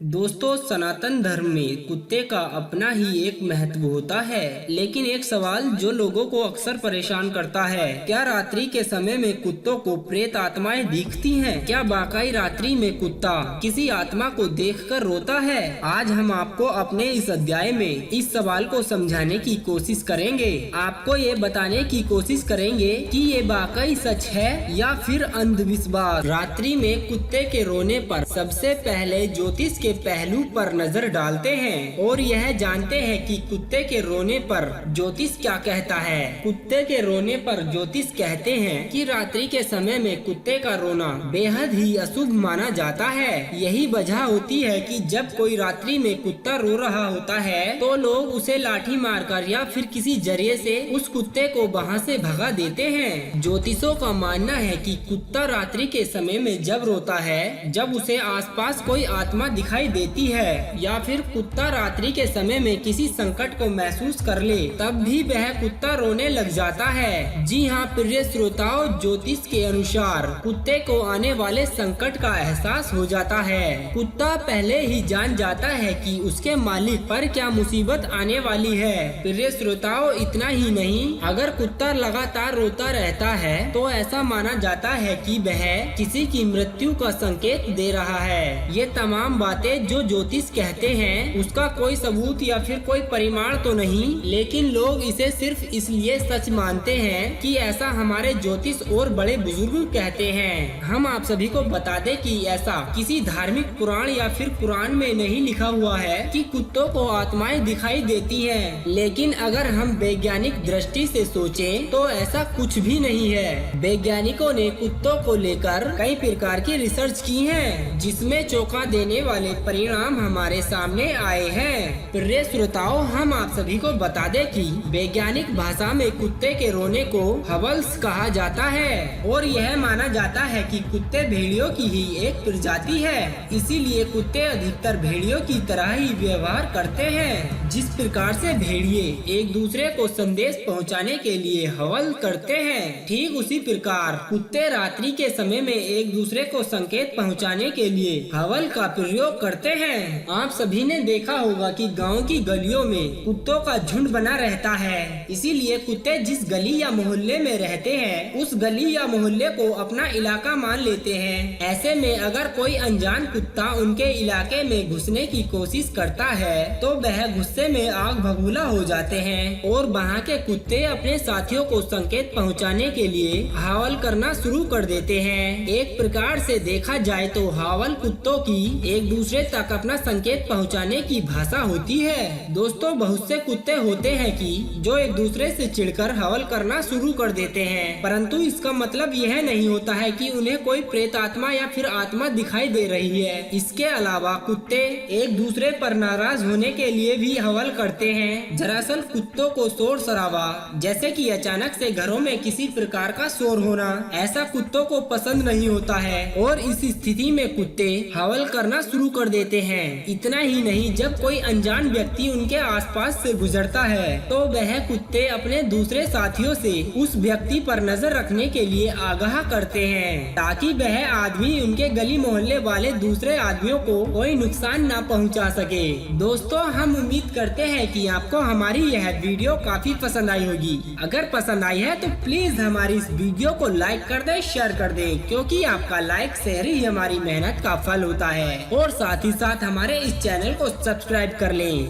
दोस्तों, सनातन धर्म में कुत्ते का अपना ही एक महत्व होता है। लेकिन एक सवाल जो लोगों को अक्सर परेशान करता है, क्या रात्रि के समय में कुत्तों को प्रेत आत्माएं दिखती हैं? क्या वाकई रात्रि में कुत्ता किसी आत्मा को देखकर रोता है? आज हम आपको अपने इस अध्याय में इस सवाल को समझाने की कोशिश करेंगे। आपको ये बताने की कोशिश करेंगे कि ये वाकई सच है या फिर अंधविश्वास। रात्रि में कुत्ते के रोने पर सबसे पहले ज्योतिष के पहलू पर नजर डालते हैं और यह जानते हैं कि कुत्ते के रोने पर ज्योतिष क्या कहता है। कुत्ते के रोने पर ज्योतिष कहते हैं कि रात्रि के समय में कुत्ते का रोना बेहद ही अशुभ माना जाता है। यही वजह होती है कि जब कोई रात्रि में कुत्ता रो रहा होता है तो लोग उसे लाठी मारकर या फिर किसी जरिए से उस कुत्ते को वहां से भगा देते हैं। ज्योतिषों का मानना है कि कुत्ता रात्रि के समय में जब रोता है, जब उसे आसपास कोई आत्मा दिखाई देती है या फिर कुत्ता रात्रि के समय में किसी संकट को महसूस कर ले, तब भी वह कुत्ता रोने लग जाता है। जी हाँ प्रिय श्रोताओं, ज्योतिष के अनुसार कुत्ते को आने वाले संकट का एहसास हो जाता है। कुत्ता पहले ही जान जाता है कि उसके मालिक पर क्या मुसीबत आने वाली है। प्रिय श्रोताओं, इतना ही नहीं, अगर कुत्ता लगातार रोता रहता है तो ऐसा माना जाता है कि वह किसी की मृत्यु का संकेत दे रहा है। ये तमाम बातें जो ज्योतिष कहते हैं उसका कोई सबूत या फिर कोई परिमाण तो नहीं, लेकिन लोग इसे सिर्फ इसलिए सच मानते हैं कि ऐसा हमारे ज्योतिष और बड़े बुजुर्ग कहते हैं। हम आप सभी को बता दें कि ऐसा किसी धार्मिक पुराण या फिर कुरान में नहीं लिखा हुआ है कि कुत्तों को आत्माएं दिखाई देती हैं। लेकिन अगर हम वैज्ञानिक दृष्टि से सोचें तो ऐसा कुछ भी नहीं है। वैज्ञानिकों ने कुत्तों को लेकर कई प्रकार की रिसर्च की है, जिसमें चौंका देने वाले परिणाम हमारे सामने आए हैं। प्रिय श्रोताओं, हम आप सभी को बता दें कि वैज्ञानिक भाषा में कुत्ते के रोने को हवल्स कहा जाता है और यह माना जाता है कि कुत्ते भेड़ियों की ही एक प्रजाति है। इसीलिए कुत्ते अधिकतर भेड़ियों की तरह ही व्यवहार करते हैं। जिस प्रकार से भेड़िए एक दूसरे को संदेश पहुंचाने के लिए हवल करते हैं, ठीक उसी प्रकार कुत्ते रात्रि के समय में एक दूसरे को संकेत पहुंचाने के लिए हवल का प्रयोग करते हैं। आप सभी ने देखा होगा कि गांव की गलियों में कुत्तों का झुंड बना रहता है। इसीलिए कुत्ते जिस गली या मोहल्ले में रहते हैं, उस गली या मोहल्ले को अपना इलाका मान लेते हैं। ऐसे में अगर कोई अनजान कुत्ता उनके इलाके में घुसने की कोशिश करता है तो वह गुस्से में आग बबूला हो जाते हैं और वहाँ के कुत्ते अपने साथियों को संकेत पहुँचाने के लिए हावल करना शुरू कर देते हैं। एक प्रकार से देखा जाए तो हावल कुत्तों की एक दूसरे तक अपना संकेत पहुंचाने की भाषा होती है। दोस्तों, बहुत से कुत्ते होते हैं कि जो एक दूसरे से चिढ़कर हवल करना शुरू कर देते हैं, परंतु इसका मतलब यह नहीं होता है कि उन्हें कोई प्रेत आत्मा या फिर आत्मा दिखाई दे रही है। इसके अलावा कुत्ते एक दूसरे पर नाराज होने के लिए भी हवल करते हैं। दरअसल कुत्तों को शोर शराबा, जैसे कि अचानक से घरों में किसी प्रकार का शोर होना, ऐसा कुत्तों को पसंद नहीं होता है और इस स्थिति में कुत्ते हवल करना शुरू कर देते हैं। इतना ही नहीं, जब कोई अनजान व्यक्ति उनके आसपास से गुजरता है तो वह कुत्ते अपने दूसरे साथियों से उस व्यक्ति पर नजर रखने के लिए आगाह करते हैं, ताकि वह आदमी उनके गली मोहल्ले वाले दूसरे आदमियों को कोई नुकसान न पहुंचा सके। दोस्तों, हम उम्मीद करते हैं कि आपको हमारी यह वीडियो काफी पसंद आई होगी। अगर पसंद आई है तो प्लीज हमारी इस वीडियो को लाइक कर दें, शेयर कर दें, क्योंकि आपका लाइक शेयर ही हमारी मेहनत का फल होता है। और साथ ही साथ हमारे इस चैनल को सब्सक्राइब कर लें।